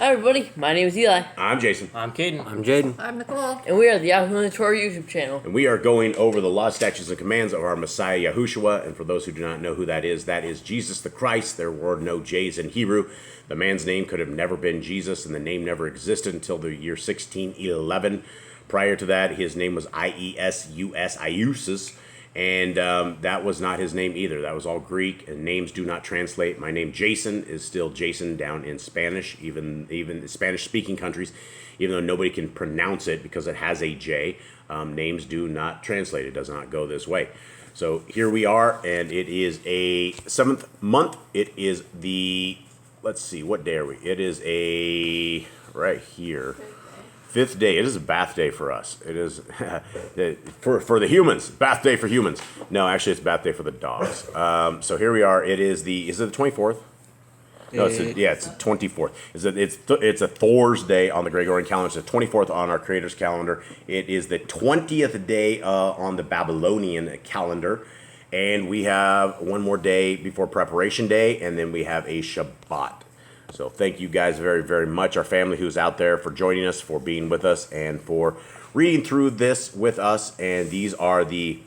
Hi everybody, my name is Eli. I'm Jason. I'm Caden. I'm Jaden. I'm Nicole. And we are the Yahushua and Torah YouTube channel. And we are going over the laws, statutes, and commands of our Messiah Yahushua. And for those who do not know who that is Jesus the Christ. There were no J's in Hebrew. The man's name could have never been Jesus, and the name never existed until the year 1611. Prior to that, his name was Iesous, and that was not his name either. That was all Greek, and names do not translate. My name, Jason, is still Jason down in Spanish, even Spanish-speaking countries, even though nobody can pronounce it because it has a J. Names do not translate. It does not go this way. So here we are, and it is a 7th month. It is the, let's see, what day are we? It is a, right here, 5th day. It is a bath day for us. It is for the humans. Bath day for humans. No, actually, it's bath day for the dogs. So here we are. Is it the 24th? No, it's the 24th. It's a Thursday on the Gregorian calendar. It's the 24th on our Creator's calendar. It is the 20th day on the Babylonian calendar. And we have one more day before Preparation Day, and then we have a Shabbat. So thank you guys very, very much, our family who's out there, for joining us, for being with us, and for reading through this with us. And these are the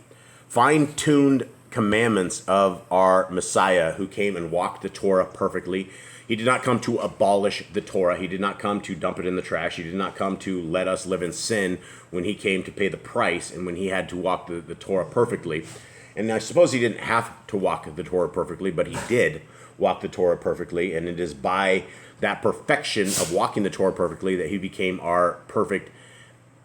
fine-tuned commandments of our Messiah, who came and walked the Torah perfectly. He did not come to abolish the Torah. He did not come to dump it in the trash. He did not come to let us live in sin when he came to pay the price and when he had to walk the Torah perfectly. And I suppose he didn't have to walk the Torah perfectly, but he did walk the Torah perfectly, and it is by that perfection of walking the Torah perfectly that he became our perfect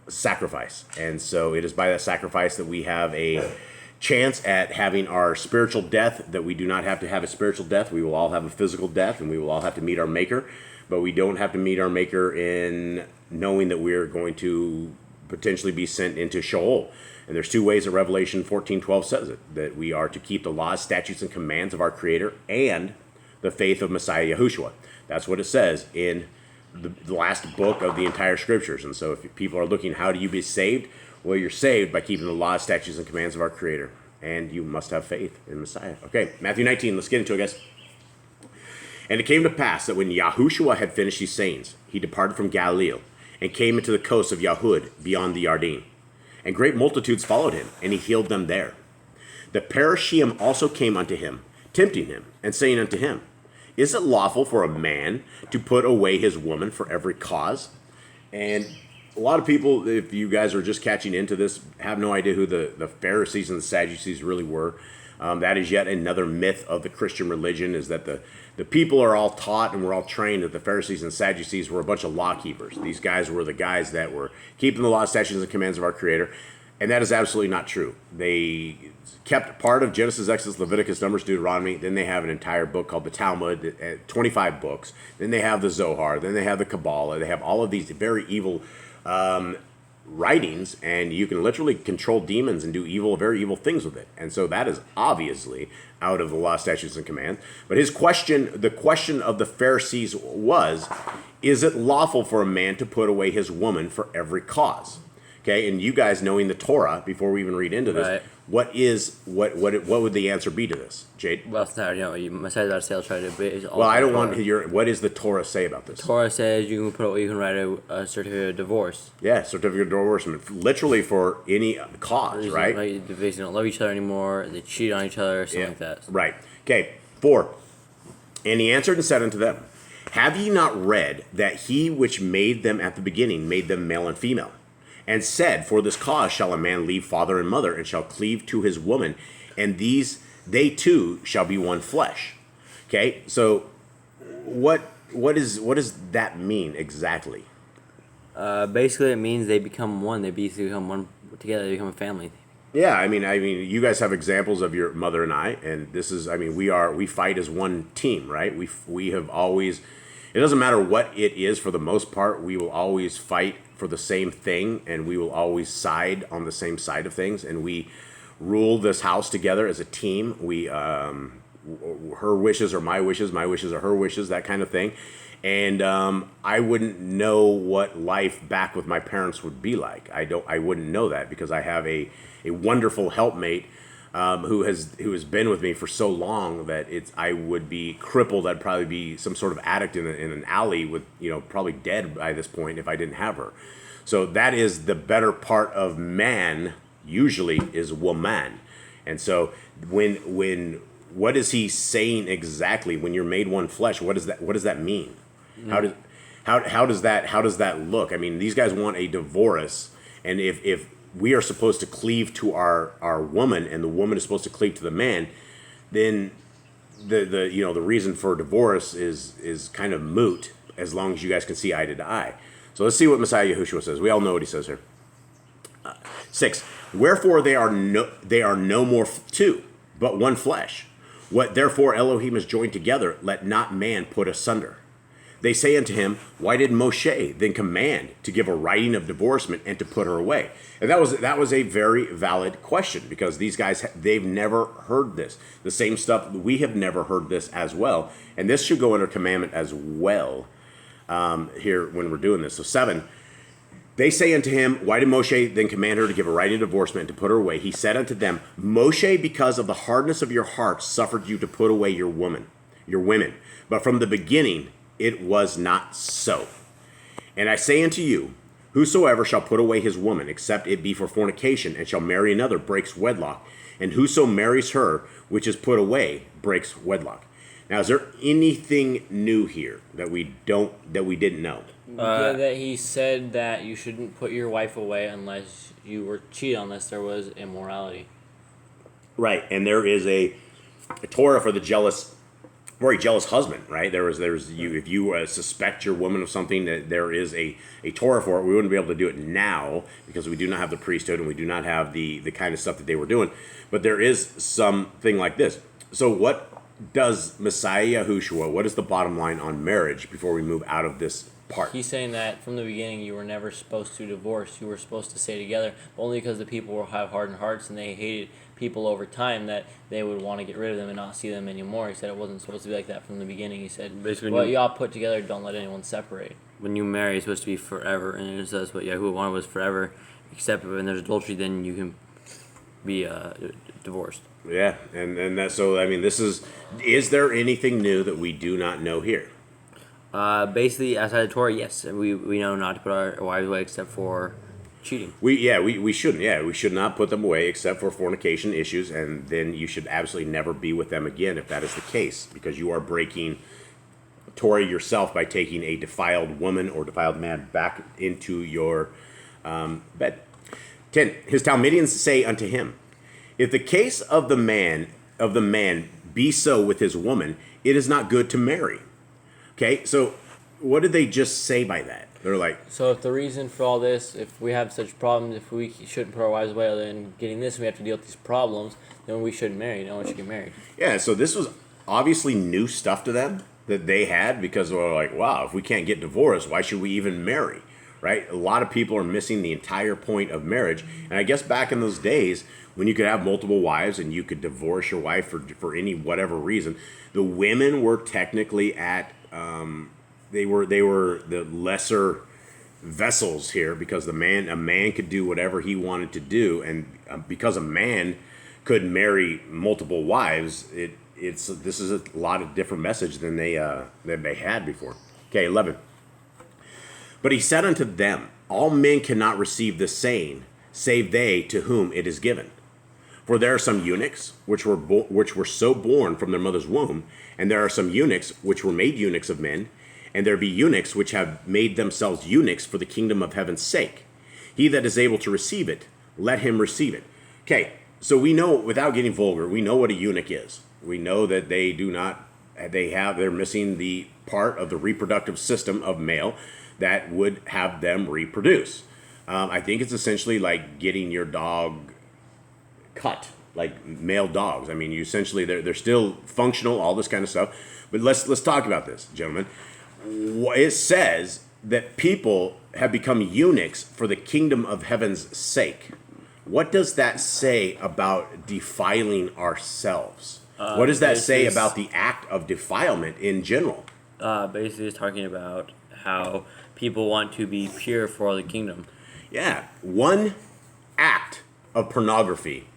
sacrifice. And so it is by that sacrifice that we have a chance at having our spiritual death, that we do not have to have a spiritual death. We will all have a physical death, and we will all have to meet our Maker, but we don't have to meet our Maker in knowing that we are going to potentially be sent into Sheol. And there's two ways that Revelation 14:12 says it, that we are to keep the laws, statutes, and commands of our Creator and the faith of Messiah Yahushua. That's what it says in the last book of the entire Scriptures. And so if people are looking, how do you be saved? Well, you're saved by keeping the laws, statutes, and commands of our Creator. And you must have faith in Messiah. Okay, Matthew 19, let's get into it, guys. And it came to pass that when Yahushua had finished these sayings, he departed from Galilee and came into the coast of Yahud beyond the Yarden. And great multitudes followed him, and he healed them there. The Parashim also came unto him, tempting him, and saying unto him, Is it lawful for a man to put away his woman for every cause? And a lot of people, if you guys are just catching into this, have no idea who the Pharisees and the Sadducees really were. That is yet another myth of the Christian religion, is that the people are all taught and we're all trained that the Pharisees and Sadducees were a bunch of law keepers. These guys were the guys that were keeping the law, statutes, and commands of our Creator. And that is absolutely not true. They kept part of Genesis, Exodus, Leviticus, Numbers, Deuteronomy. Then they have an entire book called the Talmud, 25 books. Then they have the Zohar. Then they have the Kabbalah. They have all of these very evil writings, and you can literally control demons and do evil, very evil things with it. And so that is obviously out of the law, statutes, and commands. But the question of the Pharisees was, is it lawful for a man to put away his woman for every cause? Okay, and you guys knowing the Torah, before we even read into this, Right. what would the answer be to this, Jade? Well, it's not, you Messiah ourselves try to base all. Well, I don't want what does the Torah say about this? Torah says you can write a certificate of divorce. Yeah, certificate of divorcement, literally for any cause, right? Like, they basically don't love each other anymore. They cheat on each other, something like that. Right. Okay. 4. And he answered and said unto them, Have ye not read that he which made them at the beginning made them male and female? And said, For this cause shall a man leave father and mother, and shall cleave to his woman, and they two shall be one flesh. Okay, so what does that mean exactly? Basically, it means they become one. They basically become one together. They become a family. Yeah, I mean, you guys have examples of your mother and I, and this is, we fight as one team, right? We have always, it doesn't matter what it is for the most part, we will always fight for the same thing, and we will always side on the same side of things, and we rule this house together as a team. We, her wishes are my wishes are her wishes, that kind of thing. And I wouldn't know what life back with my parents would be like. I wouldn't know that, because I have a wonderful helpmate who has been with me for so long that I would be crippled. I'd probably be some sort of addict in an alley with, probably dead by this point if I didn't have her. So that is the better part of man. Usually is woman, and so when what is he saying exactly? When you're made one flesh, what does that mean? Mm. How does that look? I mean, these guys want a divorce, and if we are supposed to cleave to our woman, and the woman is supposed to cleave to the man, then the reason for divorce is kind of moot as long as you guys can see eye to eye. So let's see what Messiah Yahushua says. We all know what he says here. 6. Wherefore they are no more two, but one flesh. What therefore Elohim has joined together, let not man put asunder. They say unto him, why did Moshe then command to give a writing of divorcement and to put her away? And that was a very valid question, because these guys, they've never heard this. The same stuff, we have never heard this as well. And this should go under commandment as well here when we're doing this. So 7. They say unto him, why did Moshe then command her to give a writing of divorcement and to put her away? He said unto them, Moshe, because of the hardness of your hearts, suffered you to put away your women. But from the beginning, it was not so. And I say unto you, whosoever shall put away his woman, except it be for fornication, and shall marry another, breaks wedlock. And whoso marries her, which is put away, breaks wedlock. Now, is there anything new here that we didn't know? That he said that you shouldn't put your wife away unless you were cheated, unless there was immorality. Right, and there is a Torah for the very jealous husband, right? There's you, if you suspect your woman of something, that there is a Torah for it. We wouldn't be able to do it now because we do not have the priesthood and we do not have the kind of stuff that they were doing. But there is something like this. So what does Messiah Yahushua, what is the bottom line on marriage before we move out of this part? He's saying that from the beginning you were never supposed to divorce. You were supposed to stay together, only because the people will have hardened hearts and they hated people over time, that they would want to get rid of them and not see them anymore. He said it wasn't supposed to be like that from the beginning. He said, basically, what y'all put together, don't let anyone separate. When you marry, it's supposed to be forever, and it says what Yahuwah wanted was forever, except when there's adultery, then you can be divorced. Yeah, and that, so I mean, is there anything new that we do not know here? Basically, outside the Torah, yes, we know not to put our wives away except for cheating. We shouldn't. Yeah, we should not put them away except for fornication issues, and then you should absolutely never be with them again if that is the case, because you are breaking Torah yourself by taking a defiled woman or defiled man back into your bed. 10. His Talmudians say unto him, if the case of the man be so with his woman, it is not good to marry. Okay, so what did they just say by that? They're like, so if the reason for all this, if we have such problems, if we shouldn't put our wives away other than getting this, we have to deal with these problems, then we shouldn't marry. No one should get married. Yeah, so this was obviously new stuff to them that they had, because they're like, wow, if we can't get divorced, why should we even marry? Right? A lot of people are missing the entire point of marriage. And I guess back in those days, when you could have multiple wives and you could divorce your wife for any whatever reason, the women were technically at they were the lesser vessels here, because a man could do whatever he wanted to do, and because a man could marry multiple wives, this is a lot of different message than they had before. Okay, 11. But he said unto them, all men cannot receive this saying, save they to whom it is given. For there are some eunuchs which were so born from their mother's womb, and there are some eunuchs which were made eunuchs of men, and there be eunuchs which have made themselves eunuchs for the kingdom of heaven's sake. He that is able to receive it, let him receive it. Okay, so we know, without getting vulgar, we know what a eunuch is. We know that they're missing the part of the reproductive system of male that would have them reproduce. I think it's essentially like getting your dog cut, like male dogs. I mean, you essentially they're still functional, all this kind of stuff. But let's talk about this, gentlemen. It says that people have become eunuchs for the kingdom of heaven's sake. What does that say about defiling ourselves? What does that say about the act of defilement in general? Basically, it's talking about how people want to be pure for the kingdom. Yeah, one act of pornography,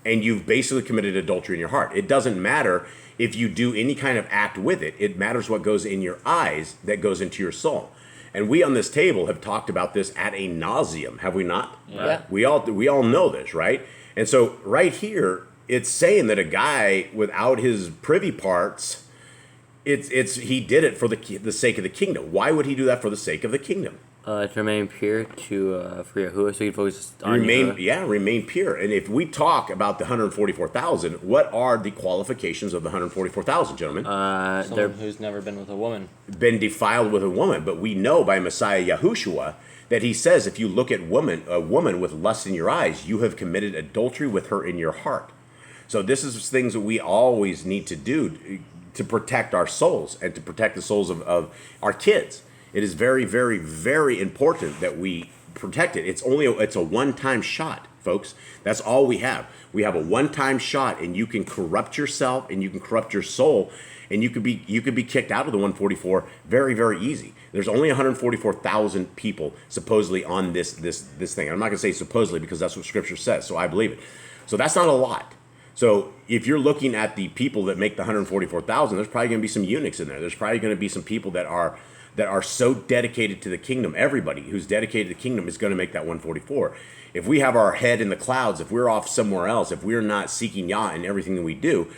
and you've basically committed adultery in your heart. It doesn't matter if you do any kind of act with it. It matters what goes in your eyes that goes into your soul. And we on this table have talked about this ad nauseum, have we not? Yeah. We all know this, right? And so right here, it's saying that a guy without his privy parts, he did it for the sake of the kingdom. Why would he do that for the sake of the kingdom? To remain pure for Yahuwah, so you focus on remain pure. And if we talk about the 144,000, what are the qualifications of the 144,000, gentlemen? Someone who's never been with a woman. Been defiled with a woman, but we know by Messiah Yahushua that he says if you look at a woman with lust in your eyes, you have committed adultery with her in your heart. So this is things that we always need to do to protect our souls and to protect the souls of our kids. It is very, very, very important that we protect it. It's a one-time shot, folks. That's all we have. We have a one-time shot, and you can corrupt yourself, and you can corrupt your soul, and you could be kicked out of the 144 very, very easy. There's only 144,000 people supposedly on this thing. I'm not going to say supposedly because that's what Scripture says, so I believe it. So that's not a lot. So if you're looking at the people that make the 144,000, there's probably going to be some eunuchs in there. There's probably going to be some people that are so dedicated to the kingdom. Everybody who's dedicated to the kingdom is going to make that 144. If we have our head in the clouds, if we're off somewhere else, if we're not seeking Yah in everything that we do,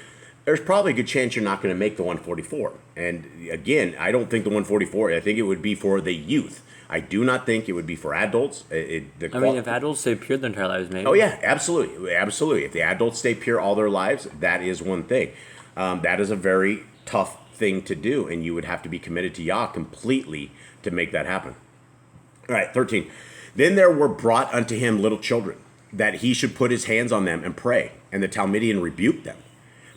there's probably a good chance you're not going to make the 144. And again, I don't think the 144, I think it would be for the youth. I do not think it would be for adults. If adults stay pure their entire lives, maybe. Oh, yeah, absolutely. Absolutely. If the adults stay pure all their lives, that is one thing. That is a very tough thing to do, and you would have to be committed to Yah completely to make that happen. All right, 13. Then there were brought unto him little children, that he should put his hands on them and pray. And the Talmudian rebuked them.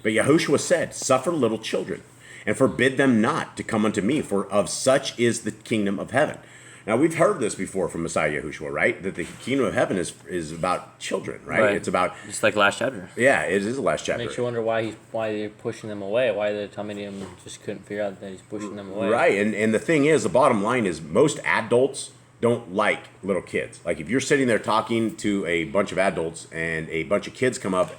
But Yahushua said, suffer little children, and forbid them not to come unto me, for of such is the kingdom of heaven. Now, we've heard this before from Messiah Yahushua, right? That the kingdom of heaven is about children, right? It's about... It's like last chapter. Yeah, it is the last chapter. Makes you wonder why they're pushing them away, why the Talmudim just couldn't figure out that he's pushing them away. Right, and the thing is, the bottom line is most adults don't like little kids. Like, if you're sitting there talking to a bunch of adults and a bunch of kids come up,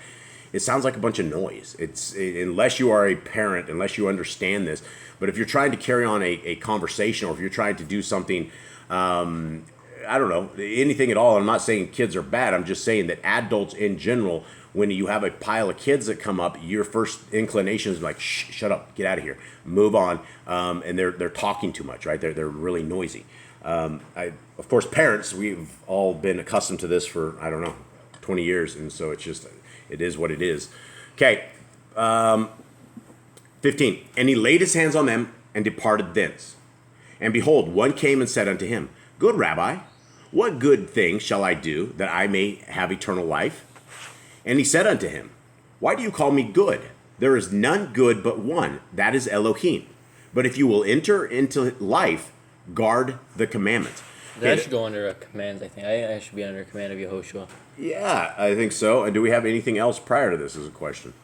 it sounds like a bunch of noise. Unless you are a parent, unless you understand this. But if you're trying to carry on a conversation, or if you're trying to do something... I don't know, anything at all. I'm not saying kids are bad. I'm just saying that adults in general, when you have a pile of kids that come up, your first inclination is like, shh, shut up, get out of here, move on. And they're talking too much, right? They're really noisy. Of course, parents, we've all been accustomed to this for, 20 years. And so it is what it is. Okay. 15. And he laid his hands on them and departed thence. And behold, one came and said unto him, Good Rabbi, what good thing shall I do that I may have eternal life? And he said unto him, Why do you call me good? There is none good but one, that is Elohim. But if you will enter into life, guard the commandments. That should go under commands, I think. I should be under command of Yahushua. Yeah, I think so. And do we have anything else prior to this is a question?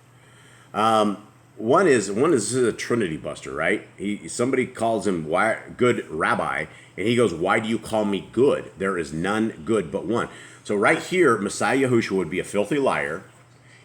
One is this is a Trinity buster, right? Somebody calls him good Rabbi, and he goes, Why do you call me good? There is none good but one. So right here, Messiah Yahushua would be a filthy liar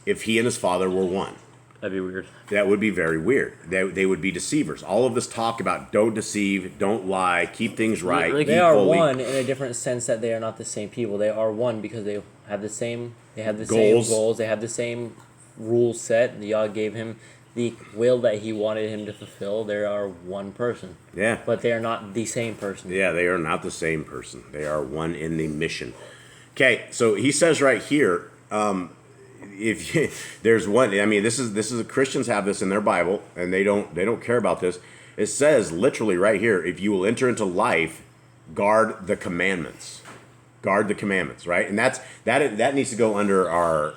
if he and his father were one. That'd be weird. That would be very weird. They would be deceivers. All of this talk about don't deceive, don't lie, keep things right. They are one in a different sense that they are not the same people. They are one because they have the same goals, they have the same rules set. Yah gave him the will that he wanted him to fulfill. They are one person. Yeah. But they are not the same person. Yeah, they are not the same person. They are one in the mission. Okay, so he says right here, there's one. This is Christians have this in their Bible, and they don't care about this. It says literally right here, if you will enter into life, guard the commandments. Guard the commandments, right? And that needs to go under our.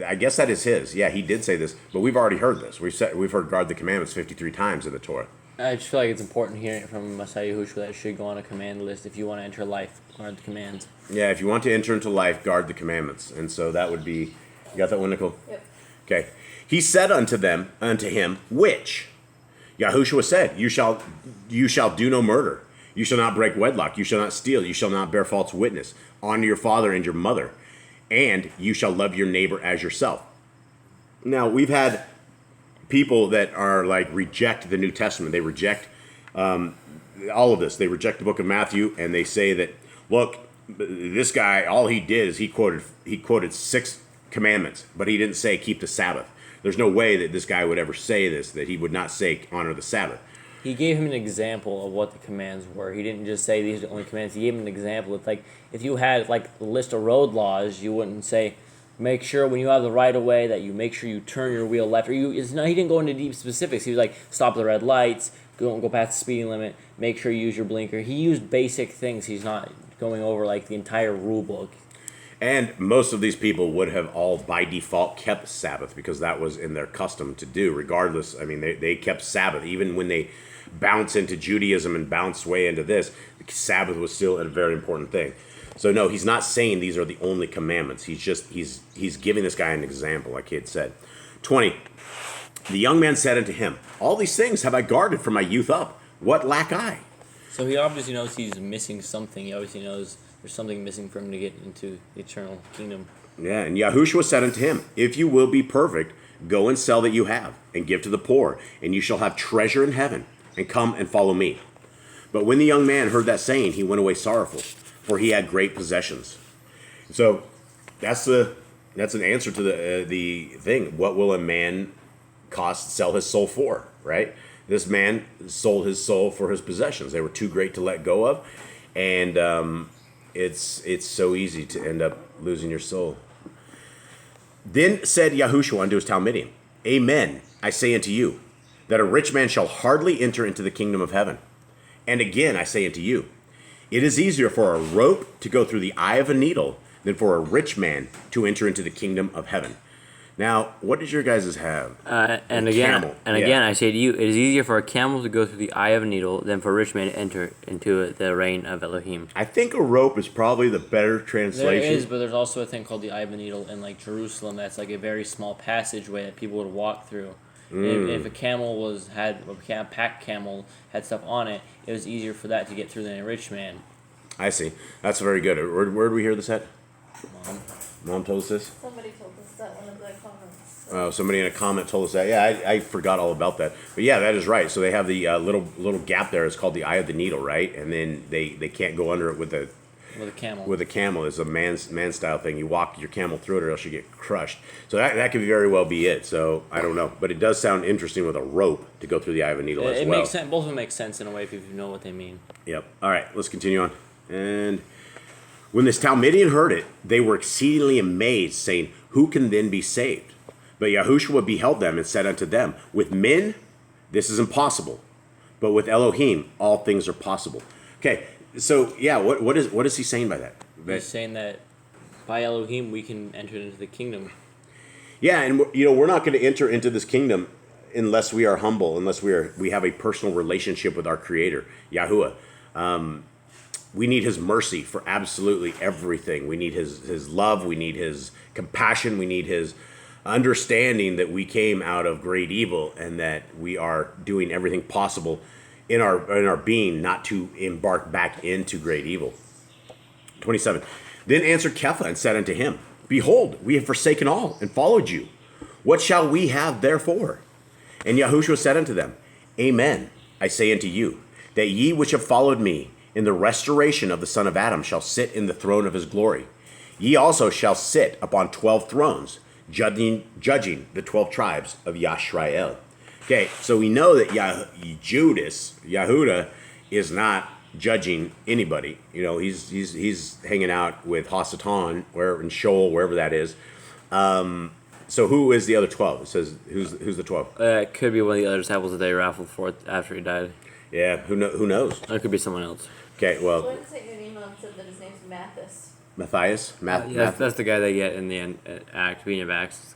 I guess that is his. Yeah, he did say this, but we've already heard this. We've heard guard the commandments 53 times in the Torah. I just feel like it's important hearing it from Messiah Yahushua that it should go on a command list. If you want to enter life, guard the commands. Yeah, if you want to enter into life, guard the commandments. And so that would be, you got that one, Nicole? Yep. Okay. He said unto him, which? Yahushua said, you shall do no murder. You shall not break wedlock. You shall not steal. You shall not bear false witness. Honor your father and your mother. and you shall love your neighbor as yourself. Now, we've had people that are like reject the New Testament. They reject all of this. They reject the book of Matthew, and they say that, look, this guy, all he did is he quoted 6 commandments, but he didn't say keep the Sabbath. There's no way that this guy would ever say this, that he would not say honor the Sabbath. He gave him an example of what the commands were. He didn't just say these are the only commands. He gave him an example. It's like if you had like a list of road laws, you wouldn't say make sure when you have the right of way that you make sure you turn your wheel left. Or he didn't go into deep specifics. He was like stop at the red lights, don't go past the speeding limit, make sure you use your blinker. He used basic things. He's not going over like the entire rule book. And most of these people would have all by default kept Sabbath because that was in their custom to do. Regardless, I mean, they kept Sabbath even when they bounce into Judaism and bounce way into this. Sabbath was still a very important thing. So no, he's not saying these are the only commandments. He's giving this guy an example, like he had said. 20. The young man said unto him, all these things have I guarded from my youth up. What lack I? So he obviously knows he's missing something. He obviously knows there's something missing for him to get into the eternal kingdom. Yeah, and Yahushua said unto him, if you will be perfect, go and sell that you have, and give to the poor, and you shall have treasure in heaven, and come and follow me. But when the young man heard that saying, he went away sorrowful, for he had great possessions. So that's an answer to the thing. What will a man sell his soul for, right? This man sold his soul for his possessions. They were too great to let go of, and it's so easy to end up losing your soul. Then said Yahushua unto his Talmidim, Amen, I say unto you, that a rich man shall hardly enter into the kingdom of heaven. And again I say unto you, it is easier for a rope to go through the eye of a needle than for a rich man to enter into the kingdom of heaven. Now, what does your guys' have? And again, I say to you, it is easier for a camel to go through the eye of a needle than for a rich man to enter into the reign of Elohim. I think a rope is probably the better translation. There is, but there's also a thing called the eye of a needle in like Jerusalem. That's like a very small passageway that people would walk through. If a camel pack camel had stuff on it, it was easier for that to get through than a rich man. I see. That's very good. Where did we hear this at? Mom told us this? Somebody told us that one of the comments. Oh, somebody in a comment told us that. Yeah, I forgot all about that. But yeah, that is right. So they have the little gap there. It's called the eye of the needle, right? And then they can't go under it with a camel. With a camel. It's a man style thing. You walk your camel through it or else you get crushed. So that could very well be it. So I don't know. But it does sound interesting with a rope to go through the eye of a needle as well. It makes sense. Both of them make sense in a way if you know what they mean. Yep. All right, let's continue on. And when this Talmidian heard it, they were exceedingly amazed, saying, who can then be saved? But Yahushua beheld them and said unto them, with men, this is impossible. But with Elohim, all things are possible. Okay, so yeah, what is he saying by that? He's saying that by Elohim, we can enter into the kingdom. Yeah, and we're not going to enter into this kingdom unless we are humble, unless we have a personal relationship with our Creator, Yahuwah. We need His mercy for absolutely everything. We need His love. We need His compassion. We need His understanding that we came out of great evil and that we are doing everything possible in our being not to embark back into great evil. 27. Then answered Kepha and said unto him, behold, we have forsaken all and followed you. What shall we have therefore? And Yahushua said unto them, Amen, I say unto you, that ye which have followed me in the restoration of the son of Adam shall sit in the throne of his glory. Ye also shall sit upon 12 thrones, judging the 12 tribes of Yashrael. Okay, so we know that Yahuda is not judging anybody. He's hanging out with Hasatan, in Sheol, wherever that is. So who is the other 12? It says who's the 12? It could be one of the other disciples that they raffled for after he died. Yeah, who knows? Or it could be someone else. Okay, well. Glenn sent you an email and said that his name's Mathis. Matthias? That's the guy they get in the end, beginning of Acts.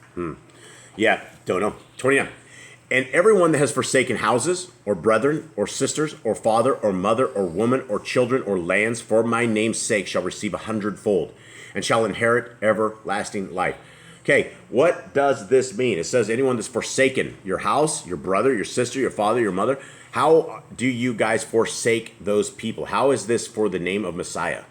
Yeah, don't know. 29. And everyone that has forsaken houses, or brethren, or sisters, or father, or mother, or woman, or children, or lands, for my name's sake shall receive 100-fold, and shall inherit everlasting life. Okay, what does this mean? It says anyone that's forsaken your house, your brother, your sister, your father, your mother. How do you guys forsake those people? How is this for the name of Messiah?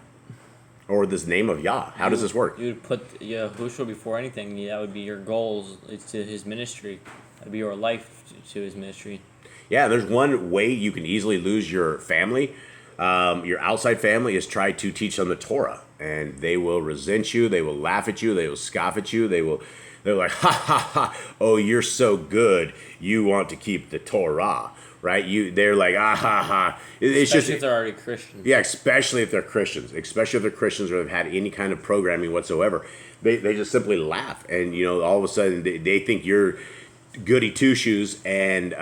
Or this name of Yah. How does this work? You would put Yahushua before anything. That would be your goals to his ministry. That would be your life to his ministry. Yeah, there's one way you can easily lose your family. Your outside family is try to teach them the Torah. And they will resent you. They will laugh at you. They will scoff at you. They're like, ha, ha, ha. Oh, you're so good. You want to keep the Torah. Right? They're like, ah, ha, ha. It's Especially just, if they're already Christians. yeah, especially if they're Christians. Especially if they're Christians or have had any kind of programming whatsoever. They just simply laugh. And, all of a sudden, they think you're goody two-shoes. And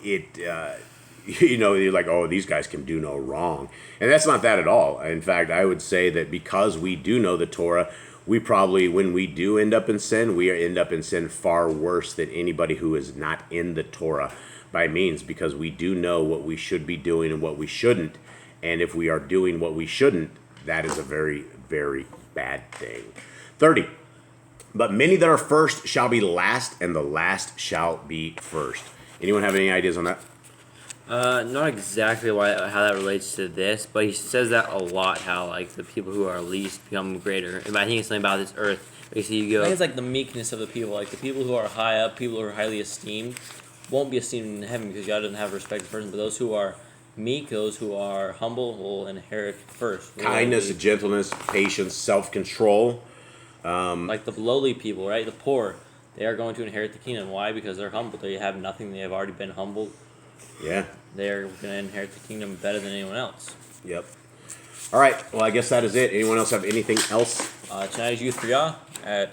you're like, oh, these guys can do no wrong. And that's not that at all. In fact, I would say that because we do know the Torah, we probably, when we do end up in sin, we end up in sin far worse than anybody who is not in the Torah by means, because we do know what we should be doing and what we shouldn't. And if we are doing what we shouldn't, that is a very, very bad thing. 30. But many that are first shall be last, and the last shall be first. Anyone have any ideas on that? Not exactly how that relates to this, but he says that a lot. How like the people who are least become greater. And I think it's something about this earth. Basically, you I think go. it's like the meekness of the people. Like the people who are high up, people who are highly esteemed, won't be esteemed in heaven because God doesn't have respect for person. But those who are meek, those who are humble, will inherit first. Kindness, gentleness, patience, self-control. Like the lowly people, right? The poor, they are going to inherit the kingdom. Why? Because they're humble. They have nothing. They have already been humbled. Yeah. They're going to inherit the kingdom better than anyone else. Yep. All right. Well, I guess that is it. Anyone else have anything else? Tonight is Youth for Yah at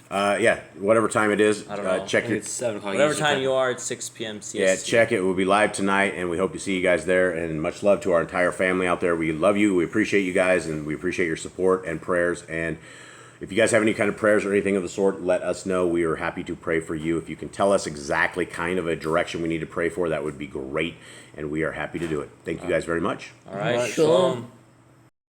Yeah. Whatever time it is. I don't know. Check I think your. it's 7 o'clock. whatever Eastern time you are at 6 p.m. CST. Yeah, check it. We'll be live tonight, and we hope to see you guys there. And much love to our entire family out there. We love you. We appreciate you guys, and we appreciate your support and prayers. And if you guys have any kind of prayers or anything of the sort, let us know. We are happy to pray for you. If you can tell us exactly kind of a direction we need to pray for, that would be great. And we are happy to do it. Thank you guys very much. All right. Shalom.